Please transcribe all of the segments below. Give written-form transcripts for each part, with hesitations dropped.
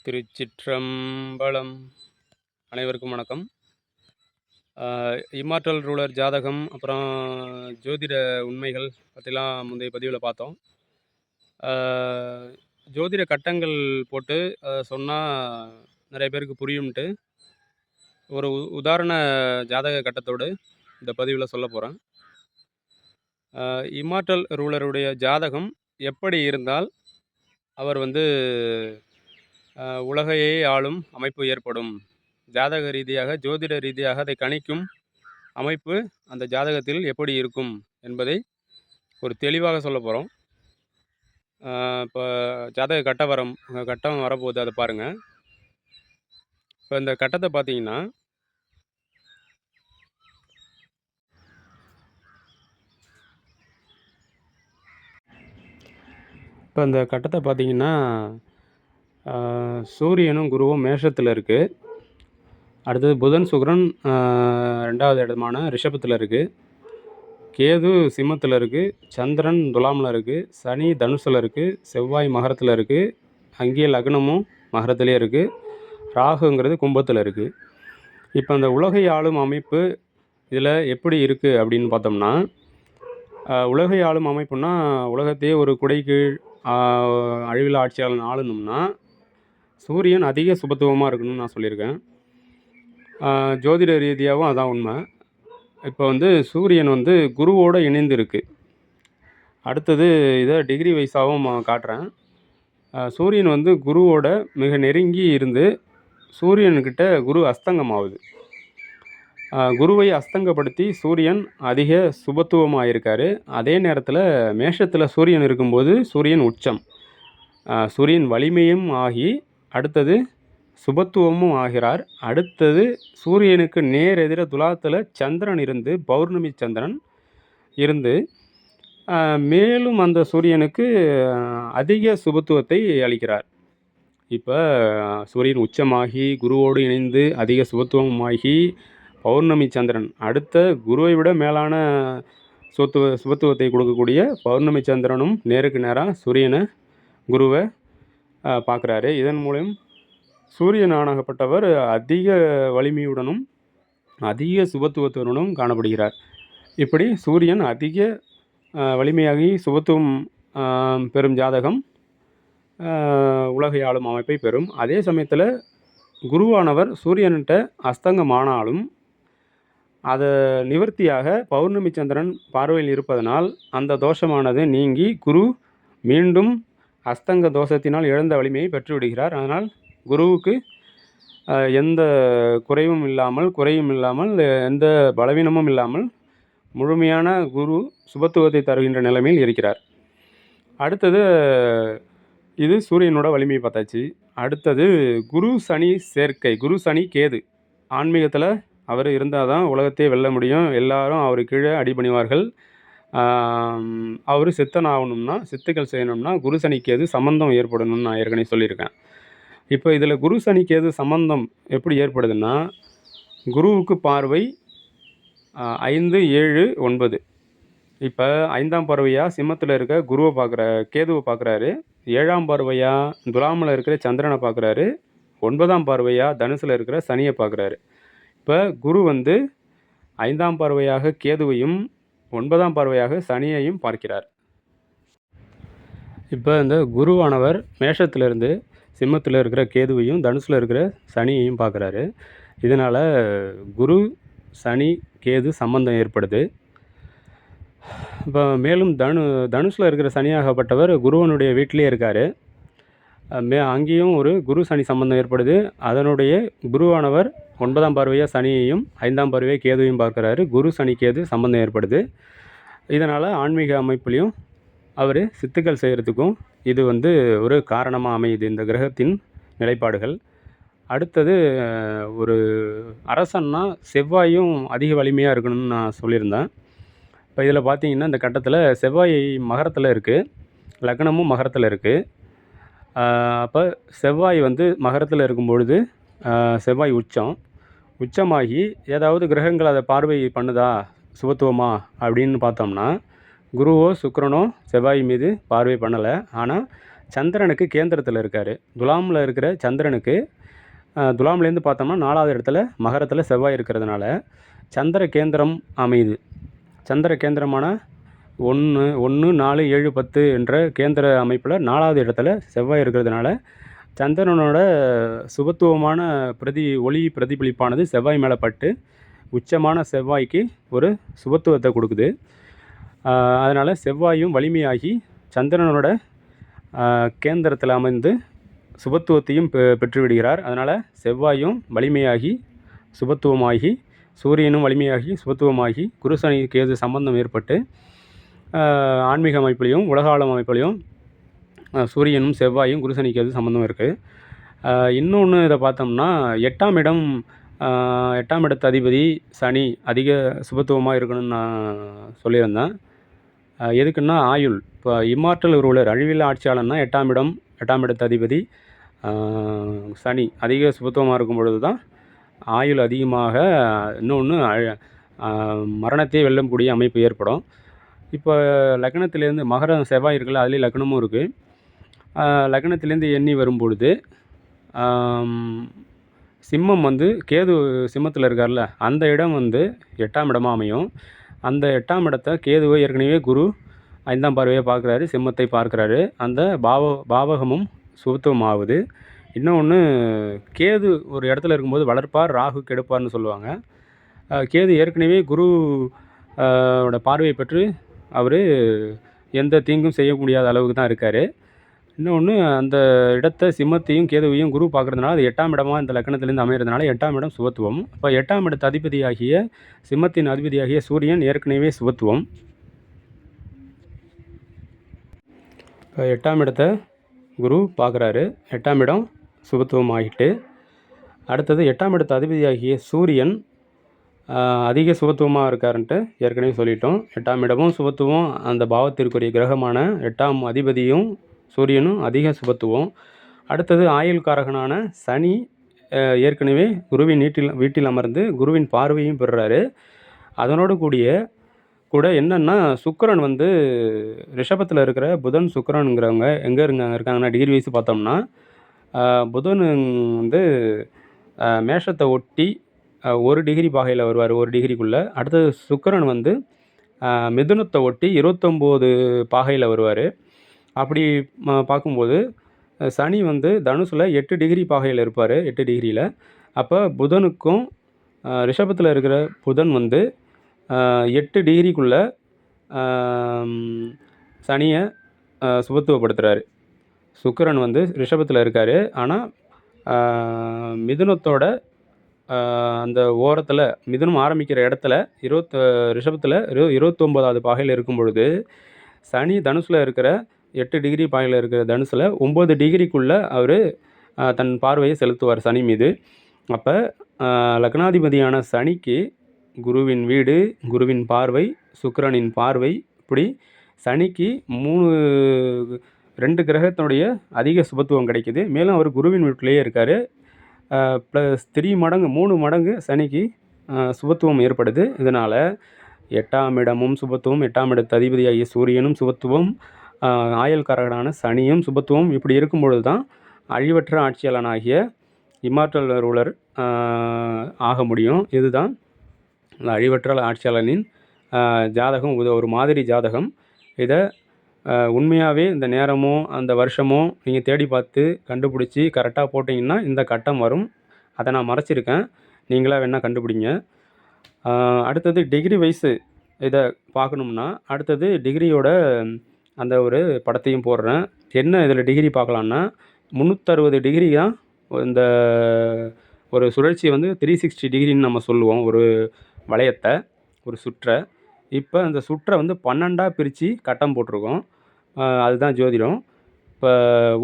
திருச்சிற்றம்பலம். அனைவருக்கும் வணக்கம். Immortal ruler ஜாதகம், அப்புறம் ஜோதிட உண்மைகள் பற்றிலாம் முந்தைய பதிவில் பார்த்தோம். ஜோதிட கட்டங்கள் போட்டு சொன்னால் நிறைய பேருக்கு புரியும்ன்ட்டு ஒரு உதாரண ஜாதக கட்டத்தோடு இந்த பதிவில் சொல்ல போகிறேன். இம்மார்டல் ரூலருடைய ஜாதகம் எப்படி இருந்தால் அவர் உலகையே ஆளும் அமைப்பு ஏற்படும், ஜாதக ரீதியாக ஜோதிட ரீதியாக அதை கணிக்கும் அமைப்பு அந்த ஜாதகத்தில் எப்படி இருக்கும் என்பதை ஒரு தெளிவாக சொல்ல போகிறோம். இப்போ ஜாதக கட்டம் வரப்போகுது, அதை பாருங்கள். இப்போ இந்த கட்டத்தை பார்த்தீங்கன்னா, சூரியனும் குருவும் மேஷத்தில் இருக்குது. அடுத்தது புதன் சுக்கிரன் 2வது இடமான ரிஷபத்தில் இருக்குது. கேது சிம்மத்தில் இருக்குது. சந்திரன் துலாமில் இருக்குது. சனி தனுசில் இருக்குது. செவ்வாய் மகரத்தில் இருக்குது. அங்கேயே லக்னமும் மகரத்திலே இருக்குது. ராகுங்கிறது கும்பத்தில் இருக்குது. இப்போ அந்த உலகை ஆளும் அமைப்பு இதில் எப்படி இருக்குது அப்படின்னு பார்த்தோம்னா, உலகை ஆளும் அமைப்புன்னா உலகத்தையே ஒரு குடைக்கீழ் அழிவில் ஆட்சியாளன் ஆளணும்னா சூரியன் அதிக சுபத்துவமாக இருக்கணும்னு நான் சொல்லியிருக்கேன். ஜோதிட ரீதியாகவும் அதான் உண்மை. இப்போ சூரியன் குருவோடு இணைந்து இருக்குது. அடுத்தது இதை டிகிரி வைஸாகவும் காட்டுறேன். சூரியன் குருவோட மிக நெருங்கி இருந்து சூரியன்கிட்ட குரு அஸ்தங்கமாகுது. குருவை அஸ்தங்கப்படுத்தி சூரியன் அதிக சுபத்துவமாக இருக்கார். அதே நேரத்தில் மேஷத்தில் சூரியன் இருக்கும்போது சூரியன் உச்சம், சூரியன் வலிமையும் ஆகி அடுத்தது சுபத்துவமும் ஆகிறார். அடுத்தது சூரியனுக்கு நேர் எதிர துலாத்தில் சந்திரன் இருந்து, பௌர்ணமி சந்திரன் இருந்து மேலும் அந்த சூரியனுக்கு அதிக சுபத்துவத்தை அளிக்கிறார். இப்போ சூரியன் உச்சமாகி குருவோடு இணைந்து அதிக சுபத்துவமாகி பௌர்ணமி சந்திரன் அடுத்த குருவை விட மேலான சுபத்துவத்தை கொடுக்கக்கூடிய பௌர்ணமி சந்திரனும் நேருக்கு நேராக சூரியனை குருவை பார்க்குறாரு. இதன் மூலம் சூரியனாகப்பட்டவர் அதிக வலிமையுடனும் அதிக சுபத்துவத்துடனும் காணப்படுகிறார். இப்படி சூரியன் அதிக வலிமையாகி சுபத்துவம் பெறும் ஜாதகம் உலகை ஆளும் அமைப்பை பெறும். அதே சமயத்தில் குருவானவர் சூரியன்கிட்ட அஸ்தங்கமானாலும் அதை நிவர்த்தியாக பௌர்ணமி சந்திரன் பார்வையில் இருப்பதனால் அந்த தோஷமானது நீங்கி குரு மீண்டும் அஸ்தங்க தோஷத்தினால் இழந்த வலிமையை பெற்றுவிடுகிறார். அதனால் குருவுக்கு எந்த குறையும் இல்லாமல் எந்த பலவீனமும் இல்லாமல் முழுமையான குரு சுபத்துவத்தை தருகின்ற நிலைமையில் இருக்கிறார். அடுத்தது இது சூரியனோட வலிமையை பார்த்தாச்சு. அடுத்தது குரு சனி சேர்க்கை. குரு சனி கேது ஆன்மீகத்தில் அவர் இருந்தால் தான் உலகத்தையே வெல்ல முடியும். எல்லாரும் அவர் கீழே அடிபணிவார்கள். அவர் சித்தனாகணும்னா, சித்துக்கள் செய்யணும்னா குரு சனி கேது சம்பந்தம் ஏற்படணும்னு நான் ஏற்கனவே சொல்லியிருக்கேன். இப்போ இதில் குரு சனி கேது சம்பந்தம் எப்படி ஏற்படுதுன்னா, குருவுக்கு பார்வை 5, 7, 9. இப்போ 5ஆம் பார்வையாக சிம்மத்தில் இருக்க கேதுவை பார்க்குறாரு. 7ஆம் பார்வையாக துலாமில் இருக்கிற சந்திரனை பார்க்குறாரு. 9ஆம் பார்வையாக தனுசில் இருக்கிற சனியை பார்க்குறாரு. இப்போ குரு 5ஆம் பார்வையாக கேதுவையும் 9ஆம் பார்வையாக சனியையும் பார்க்கிறார். இப்போ இந்த குருவானவர் மேஷத்திலிருந்து சிம்மத்தில் இருக்கிற கேதுவையும் தனுசில் இருக்கிற சனியையும் பார்க்குறாரு. இதனால் குரு சனி கேது சம்பந்தம் ஏற்படுது. இப்போ மேலும் தனுசில் இருக்கிற சனியாகப்பட்டவர் குருவனுடைய வீட்டிலே இருக்கார். அங்கேயும் ஒரு குரு சனி சம்பந்தம் ஏற்படுது. அதனுடைய குருவானவர் 9ஆம் பார்வையாக சனியையும் 5ஆம் பார்வையாக கேதுவையும் பார்க்குறாரு. குரு சனி கேது சம்பந்தம் ஏற்படுது. இதனால் ஆன்மீக அமைப்புலையும் அவர் சித்துக்கள் செய்கிறதுக்கும் இது ஒரு காரணமாக அமையுது இந்த கிரகத்தின் நிலைப்பாடுகள். அடுத்தது ஒரு அரசன்னா செவ்வாயும் அதிக வலிமையாக இருக்கணும்னு நான் சொல்லியிருந்தேன். இப்போ இதில் பார்த்தீங்கன்னா இந்த கட்டத்தில் செவ்வாய் மகரத்தில் இருக்குது, லக்னமும் மகரத்தில் இருக்குது. அப்போ செவ்வாய் மகரத்தில் இருக்கும் பொழுது செவ்வாய் உச்சமாகி ஏதாவது கிரகங்கள் அதை பார்வை பண்ணுதா சுபத்துவமா அப்படின்னு பார்த்தோம்னா, குருவோ சுக்கிரனோ செவ்வாய் மீது பார்வை பண்ணலை. ஆனால் சந்திரனுக்கு கேந்திரத்தில் இருக்கார். துலாமில் இருக்கிற சந்திரனுக்கு துலாம்லேருந்து பார்த்தோம்னா 4வது இடத்துல மகரத்தில் செவ்வாய் இருக்கிறதுனால சந்திர கேந்திரம் அமையுது. சந்திர கேந்திரமான 1, 1, 4, 7, 10 என்ற கேந்திர அமைப்பில் 4வது இடத்துல செவ்வாய் இருக்கிறதுனால சந்திரனோட சுபத்துவமான ஒளி பிரதிபலிப்பானது செவ்வாய் மேலே பட்டு உச்சமான செவ்வாய்க்கு ஒரு சுபத்துவத்தை கொடுக்குது. அதனால் செவ்வாயும் வலிமையாகி சந்திரனோட கேந்திரத்தில் அமைந்து சுபத்துவத்தையும் பெற்றுவிடுகிறார். அதனால் செவ்வாயும் வலிமையாகி சுபத்துவமாகி சூரியனும் வலிமையாகி சுபத்துவமாகி குரு சனி கேது சம்பந்தம் ஏற்பட்டு ஆன்மீக அமைப்புலையும் உலகாளம் அமைப்புலையும் சூரியனும் செவ்வாயும் குரு சனி கேது சம்பந்தம் இருக்குது. இன்னொன்று இதை பார்த்தோம்னா 8ஆம் இடத்து அதிபதி சனி அதிக சுபத்துவமாக இருக்கணும்னு நான் சொல்லியிருந்தேன். எதுக்குன்னா ஆயுள். இப்போ இம்மார்டல் ரூலர் அழிவில்லா ஆட்சியாளர்னா 8ஆம் இடத்து அதிபதி சனி அதிக சுபத்துவமாக இருக்கும் பொழுது தான் ஆயுள் அதிகமாக, இன்னொன்று மரணத்தையே வெல்லக்கூடிய அமைப்பு ஏற்படும். இப்போ லக்னத்திலேருந்து மகரம் செவ்வாய் இருக்குல்ல, அதுலேயும் லக்னமும் இருக்குது. லக்னத்திலேருந்து எண்ணி வரும்பொழுது சிம்மம் வந்து கேது சிம்மத்தில் இருக்கார்ல, அந்த இடம் வந்து 8ஆம் இடமாக அமையும். அந்த 8ஆம் இடத்தை கேதுவை ஏற்கனவே குரு 5ஆம் பார்வையை பார்க்குறாரு, சிம்மத்தை பார்க்குறாரு. அந்த பாவகமும் சுபத்துவம் ஆகுது. இன்னொன்று கேது ஒரு இடத்துல இருக்கும்போது வளர்ப்பார், ராகு கெடுப்பார்னு சொல்லுவாங்க. கேது ஏற்கனவே குரு ஓட பார்வையை பெற்று அவர் எந்த தீங்கும் செய்ய முடியாத அளவுக்கு தான் இருக்கார். இன்னொன்று அந்த இடத்த சிம்மத்தையும் கேதுவையும் குரு பார்க்குறதுனால அது 8ஆம் இடமாக இந்த லக்னத்திலேருந்து அமைகிறதுனால 8ஆம் இடம் சுபத்துவம். இப்போ 8ஆம் இடத்து அதிபதியாகிய சிம்மத்தின் அதிபதியாகிய சூரியன் ஏற்கனவே சுபத்துவம். இப்போ 8ஆம் இடத்தை குரு பார்க்குறாரு, 8ஆம் இடம் சுபத்துவம் ஆகிட்டு. அடுத்தது 8ஆம் இடத்து அதிபதியாகிய சூரியன் அதிக சுபத்துவமாக இருக்காருன்ட்டு ஏற்கனவே சொல்லிட்டோம். 8ஆம் இடமும் சுபத்துவம், அந்த பாவத்திற்குரிய கிரகமான 8ஆம் அதிபதியும் சூரியனும் அதிக சுபத்துவம். அடுத்தது ஆயுள்காரகனான சனி ஏற்கனவே குருவின் வீட்டில் அமர்ந்து குருவின் பார்வையும் பெறுறாரு. அதனோடு கூட என்னென்னா சுக்கிரன் வந்து ரிஷபத்தில் இருக்கிற புதன் சுக்கிரனுங்கிறவங்க எங்கே இருக்காங்கன்னா டிகிரி வைஸ் பார்த்தோம்னா புதன் வந்து மேஷத்தை ஒட்டி 1 டிகிரி பாகையில் வருவார், 1 டிகிரிக்குள்ளே. அடுத்தது சுக்கிரன் வந்து மிதுனத்தை ஒட்டி 29 பாகையில் வருவார். அப்படி பார்க்கும்போது சனி வந்து தனுசில் 8 டிகிரி பாகையில் இருப்பார், 8 டிகிரியில். அப்போ புதனுக்கும் ரிஷபத்தில் இருக்கிற புதன் வந்து 8 டிகிரிக்குள்ளே சனியை சுபத்துவப்படுத்துகிறாரு. சுக்கிரன் வந்து ரிஷபத்தில் இருக்கார், ஆனால் மிதுனத்தோட அந்த ஓரத்தில் மிதுனம் ஆரம்பிக்கிற இடத்துல ரிஷபத்தில் 29வது பாகையில் இருக்கும் பொழுது சனி தனுசில் இருக்கிற 8 டிகிரி பாகையில் இருக்கிற தனுசில் 9 டிகிரிக்குள்ளே அவர் தன் பார்வையை செலுத்துவார் சனி மீது. அப்போ லக்னாதிபதியான சனிக்கு குருவின் வீடு, குருவின் பார்வை, சுக்கிரனின் பார்வை, இப்படி சனிக்கு 2 கிரகத்தினுடைய அதிக சுபத்துவம் கிடைக்குது. மேலும் அவர் குருவின் வீட்டிலேயே இருக்கார். +3 மடங்கு சனிக்கு சுபத்துவம் ஏற்படுது. இதனால் 8ஆம் இடமும் சுபத்துவம், 8ஆம் இடத்து அதிபதியாகிய சூரியனும் சுபத்துவம், ஆயுள்காரகனான சனியும் சுபத்துவம். இப்படி இருக்கும்பொழுது தான் அழிவற்ற ஆட்சியாளனாகிய இம்மார்டல் ரூலர் ஆக முடியும். இதுதான் அழிவற்ற ஆட்சியாளனின் ஜாதகம், ஒரு மாதிரி ஜாதகம். இதை உண்மையாகவே இந்த நேரமோ அந்த வருஷமோ நீங்கள் தேடி பார்த்து கண்டுபிடிச்சி கரெக்டாக போட்டிங்கன்னா இந்த கட்டம் வரும். அதை நான் மறைச்சிருக்கேன், நீங்களாக வேணால் கண்டுபிடிங்க. அடுத்தது டிகிரி வைஸு இதை பார்க்கணும்னா அடுத்தது டிகிரியோட அந்த ஒரு படத்தையும் போடுறேன். என்ன இதில் டிகிரி பார்க்கலான்னா 360 டிகிரி தான் இந்த ஒரு சுழற்சியை வந்து 360 டிகிரின்னு நம்ம சொல்லுவோம், ஒரு வளையத்தை, ஒரு சுற்றை. இப்போ அந்த சுற்றை வந்து 12ஆக பிரித்து கட்டம் போட்டிருக்கோம். அதுதான் ஜோதிடம். இப்போ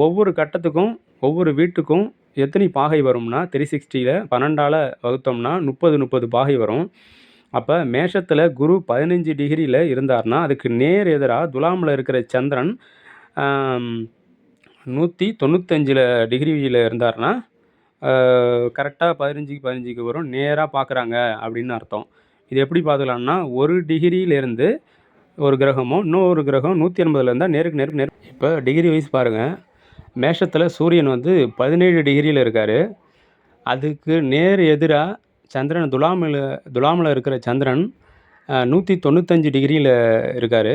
ஒவ்வொரு கட்டத்துக்கும் ஒவ்வொரு வீட்டுக்கும் எத்தனை பாகை வரும்னா 360ல் 12ஆல் வகுத்தோம்னா 30 பாகை வரும். அப்போ மேஷத்தில் குரு 15 டிகிரியில் இருந்தார்னா அதுக்கு நேர் எதிராக துலாமில் இருக்கிற சந்திரன் 195 டிகிரியில் இருந்தார்னா கரெக்டாக 15க்கு வரும். நேராக பார்க்குறாங்க அப்படின்னு அர்த்தம். இது எப்படி பார்த்துக்கலாம்னா 1 டிகிரியிலேருந்து ஒரு கிரகமும் இன்னொரு கிரகம் 180 இருந்தால் நேருக்கு நேர். இப்போ டிகிரி வைஸ் பாருங்கள், மேஷத்தில் சூரியன் வந்து 17 டிகிரியில் இருக்கார். அதுக்கு நேர் எதிராக சந்திரன் துலாமில் இருக்கிற சந்திரன் 195 டிகிரியில் இருக்கார்.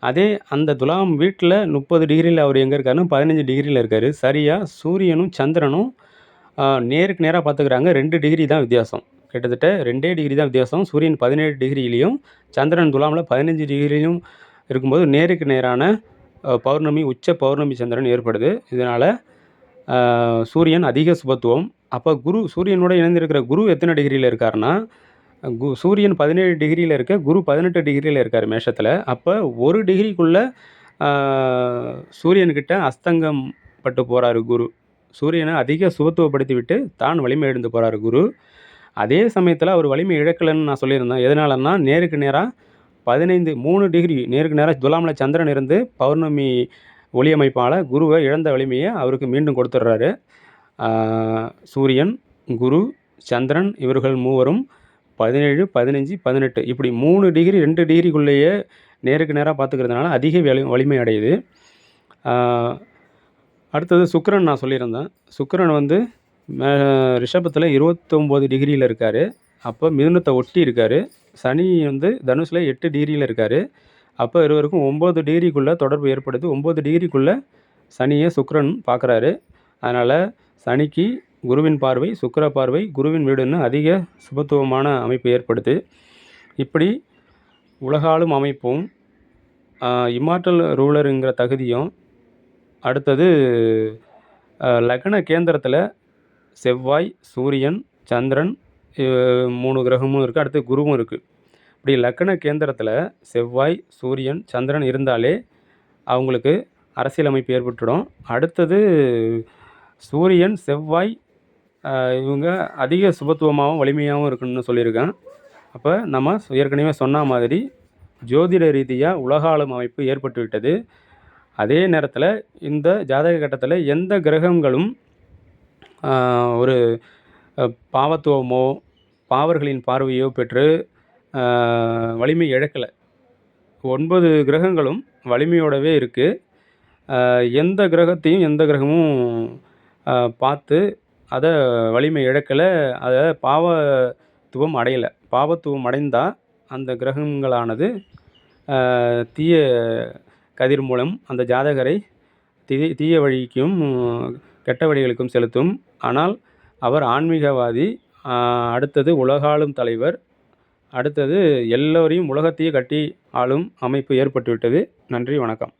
அதே அந்த துலாம் வீட்டில் 30 டிகிரியில் அவர் எங்கே இருக்காருன்னா 15 டிகிரியில் இருக்கார். சரியாக சூரியனும் சந்திரனும் நேருக்கு நேராக பார்த்துக்கிறாங்க. 2 டிகிரி தான் வித்தியாசம். கிட்டத்தட்ட 2 டிகிரி தான் வித்தியாசம். சூரியன் 17 டிகிரியிலையும் சந்திரன் துலாமில் 15 டிகிரியிலையும் இருக்கும்போது நேருக்கு நேரான பௌர்ணமி, உச்ச பௌர்ணமி சந்திரன் ஏற்படுது. இதனால் சூரியன் அதிக சுபத்துவம். அப்போ சூரியனோட இணைந்திருக்கிற குரு எத்தனை டிகிரியில் இருக்காருன்னா, சூரியன் 17 டிகிரியில் இருக்க, குரு 18 டிகிரியில் இருக்கார் மேஷத்தில். அப்போ 1 டிகிரிக்குள்ளே சூரியன்கிட்ட அஸ்தங்கம் பட்டு போகிறாரு குரு. சூரியனை அதிக சுபத்துவப்படுத்தி விட்டு தான் வலிமை இழந்து போகிறாரு குரு. அதே சமயத்தில் அவர் வலிமை இழக்கலைன்னு நான் சொல்லியிருந்தேன். எதனாலன்னா, நேருக்கு நேராக 3 டிகிரி நேருக்கு நேராக துலாமில் சந்திரன் இருந்து பௌர்ணமி ஒளி அமைப்பால் குருவை இழந்த வலிமையை அவருக்கு மீண்டும் கொடுத்துட்றாரு. சூரியன், குரு, சந்திரன் இவர்கள் மூவரும் 17, 15, 18 இப்படி 3 டிகிரி 2 டிகிரிக்குள்ளேயே நேருக்கு நேராக பார்த்துக்கிறதுனால அதிக வலிமை அடையுது. அடுத்தது சுக்கிரன் நான் சொல்லியிருந்தேன். சுக்கிரன் வந்து ரிஷபத்தில் 29 டிகிரியில் இருக்கார். அப்போ மிதுனத்தை ஒட்டி இருக்கார். சனி வந்து தனுஷில் 8 டிகிரியில் இருக்கார். அப்போ இருவருக்கும் 9 டிகிரிக்குள்ளே தொடர்பு ஏற்படுது. 9 டிகிரிக்குள்ளே சனியை சுக்கிரன் பார்க்குறாரு. அதனால் சனிக்கு குருவின் பார்வை, சுக்கிர பார்வை, குருவின் வீடுன்னு அதிக சுபத்துவமான அமைப்பு ஏற்படுது. இப்படி உலகாளும் அமைப்பும் இம்மார்டல் ரூலருங்கிற தகுதியும், அடுத்தது லக்ன கேந்திரத்தில் செவ்வாய், சூரியன், சந்திரன் 3 கிரகமும் இருக்குது. அடுத்து குருவும் இருக்குது. இப்படி லக்ன கேந்திரத்தில் செவ்வாய், சூரியன், சந்திரன் இருந்தாலே அவங்களுக்கு அரசியல் அமைப்பு ஏற்பட்டுடும். அடுத்தது சூரியன், செவ்வாய் இவங்க அதிக சுபத்துவமாகவும் வலிமையாகவும் இருக்குன்னு சொல்லியிருக்கேன். அப்போ நம்ம ஏற்கனவே சொன்ன மாதிரி ஜோதிட ரீதியாக உலகாளும் அமைப்பு ஏற்பட்டு விட்டது. அதே நேரத்தில் இந்த ஜாதக கட்டத்தில் எந்த கிரகங்களும் ஒரு பாவத்துவமோ பாவர்களின் பார்வையோ பெற்று வலிமை இழக்கலை. 9 கிரகங்களும் வலிமையோடவே இருக்குது. எந்த கிரகத்தையும் எந்த கிரகமும் பார்த்து அதை வலிமை இழக்கலை, அதை பாவத்துவம் அடையலை. பாவத்துவம் அடைந்தால் அந்த கிரகங்களானது தீய கதிர் மூலம் அந்த ஜாதகரை தீய வழிக்கும் கெட்ட வழிகளுக்கும் செலுத்தும். ஆனால் அவர் ஆன்மீகவாதி, அடுத்தது உலகாளும் தலைவர், அடுத்தது எல்லோரையும் உலகத்தையே கட்டி ஆளும் அமைப்பு ஏற்பட்டுவிட்டது. நன்றி, வணக்கம்.